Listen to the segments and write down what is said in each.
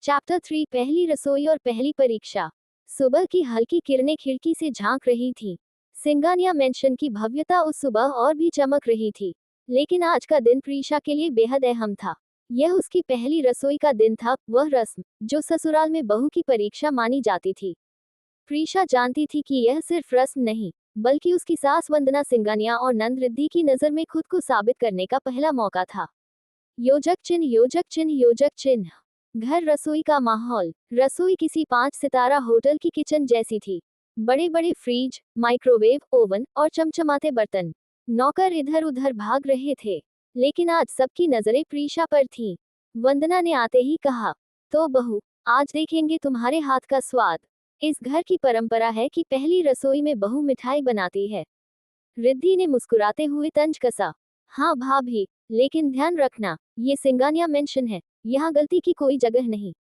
Chapter 3 पहली रसोई और पहली परीक्षा। सुबह की हल्की किरणें खिड़की से झांक रही थीं। सिंगानिया मेंशन की भव्यता उस सुबह और भी चमक रही थी। लेकिन आज का दिन प्रीशा के लिए बेहद अहम था। यह उसकी पहली रसोई का दिन था, वह रस्म जो ससुराल में बहू की परीक्षा मानी जाती थी। प्रीशा जानती थी कि यह सिर्फ रस्म नहीं, बल्कि उसकी सास वंदना सिंगानिया और नंद रिद्धि की नज़र में खुद को साबित करने का पहला मौका था। योजक चिन्ह, योजक चिन्ह, योजक चिन्ह। घर रसोई का माहौल। रसोई किसी 5 सितारा होटल की किचन जैसी थी। बड़े बड़े फ्रिज, माइक्रोवेव, ओवन और चमचमाते बर्तन। नौकर इधर उधर भाग रहे थे, लेकिन आज सबकी नजरें प्रीशा पर थीं। वंदना ने आते ही कहा, तो बहू, आज देखेंगे तुम्हारे हाथ का स्वाद। इस घर की परंपरा है कि पहली रसोई में बहू मिठाई बनाती है। रिद्धि ने मुस्कुराते हुए तंज कसा, हाँ भाभी, लेकिन ध्यान रखना, ये सिंगानिया मेंशन है, यहाँ गलती की कोई जगह नहीं।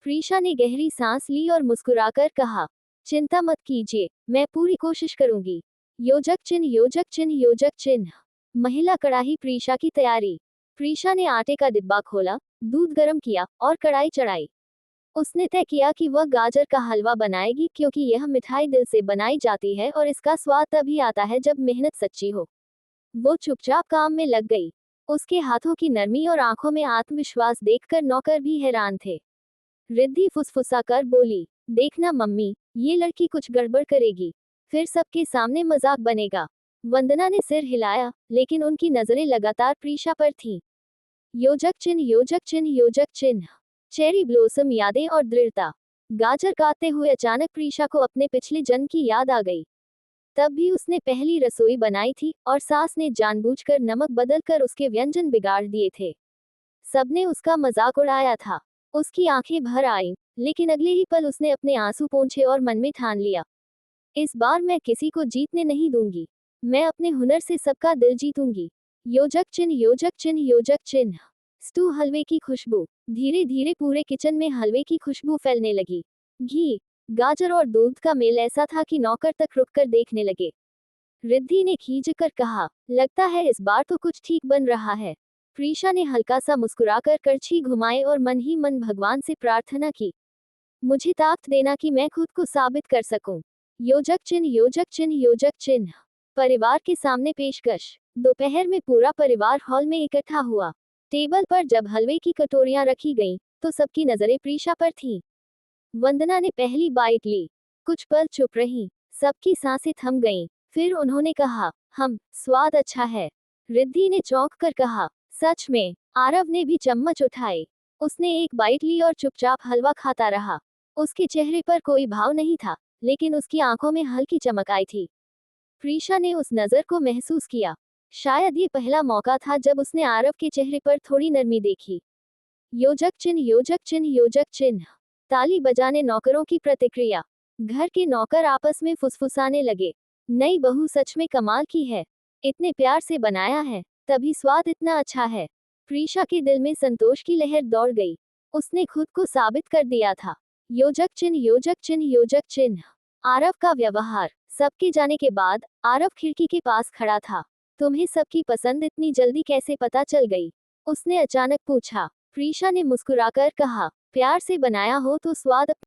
प्रीशा ने गहरी सांस ली और मुस्कुराकर कहा, चिंता मत कीजिए, मैं पूरी कोशिश करूंगी। योजक चिन्ह, योजक चिन्ह, योजक चिन्ह। महिला कड़ाही। प्रीशा की तैयारी। प्रीशा ने आटे का डिब्बा खोला, दूध गर्म किया और कढ़ाई चढ़ाई। उसने तय किया कि वह गाजर का हलवा बनाएगी, क्योंकि यह मिठाई दिल से बनाई जाती है और इसका स्वाद तभी आता है जब मेहनत सच्ची हो। वो चुपचाप काम में लग गई। उसके हाथों की नरमी और आंखों में आत्मविश्वास देखकर नौकर भी हैरान थे। रिद्धि फुसफुसाकर बोली, देखना मम्मी, ये लड़की कुछ गड़बड़ करेगी, फिर सबके सामने मजाक बनेगा। वंदना ने सिर हिलाया, लेकिन उनकी नजरें लगातार प्रीशा पर थीं। योजक चिन्ह, योजक चिन्ह, योजक चिन्ह। चेरी ब्लॉसम यादें और दृढ़ता। गाजर काटते हुए अचानक प्रीशा को अपने पिछले जन्म की याद आ गई। तब भी उसने पहली रसोई बनाई थी और सास ने जानबूझकर नमक बदलकर उसके व्यंजन बिगाड़ दिए थे। सबने उसका मजाक उड़ाया था। उसकी आंखें भर आईं, लेकिन अगले ही पल उसने अपने आंसू पोंछे और मन में ठान लिया, इस बार मैं किसी को जीतने नहीं दूंगी। मैं अपने हुनर से सबका दिल जीतूंगी। योजक चिन्ह, योजक चिन्ह, योजक चिन्ह। स्टू। हलवे की खुशबू। धीरे धीरे पूरे किचन में हलवे की खुशबू फैलने लगी। घी, गाजर और दूध का मेल ऐसा था कि नौकर तक रुककर देखने लगे। रिद्धि ने खींचकर कहा, लगता है इस बार तो कुछ ठीक बन रहा है। प्रीशा ने हल्का सा मुस्कुराकर करछी घुमाए और मन ही मन भगवान से प्रार्थना की, मुझे ताकत देना कि मैं खुद को साबित कर सकूं। योजक चिन्ह, योजक चिन्ह, योजक चिन्ह। परिवार के सामने पेशकश। दोपहर में पूरा परिवार हॉल में इकट्ठा हुआ। टेबल पर जब हलवे की कटोरियां रखी गईं, तो सबकी नजरें प्रीशा पर थीं। वंदना ने पहली बाइट ली। कुछ पल चुप रही, सबकी सांसें थम गईं। फिर उन्होंने कहा, स्वाद अच्छा है। रिद्धि ने चौंक कर कहा, सच में। आरव ने भी चम्मच उठाए। उसने एक बाइट ली और चुपचाप हलवा खाता रहा। उसके चेहरे पर कोई भाव नहीं था, लेकिन उसकी आंखों में हल्की चमक आई थी। प्रीशा ने उस नजर को महसूस किया। शायद ये पहला मौका था जब उसने आरव के चेहरे पर थोड़ी नरमी देखी। योजक चिन्ह, योजक चिन्ह, योजक चिन्ह। ताली बजाने नौकरों की प्रतिक्रिया। घर के नौकर आपस में फुसफुसाने लगे, नई बहू सच में कमाल की है, इतने प्यार से बनाया है, तभी स्वाद इतना अच्छा है। प्रीशा के दिल में संतोष की लहर दौड़ गई। उसने खुद को साबित कर दिया था। योजक चिन्ह, योजक चिन्ह, योजक चिन्ह। आरव का व्यवहार। सबके जाने के बाद आरव खिड़की के पास खड़ा था। तुम्हें सबकी पसंद इतनी जल्दी कैसे पता चल गई? उसने अचानक पूछा। प्रीशा ने मुस्कुराकर कहा, प्यार से बनाया हो तो स्वाद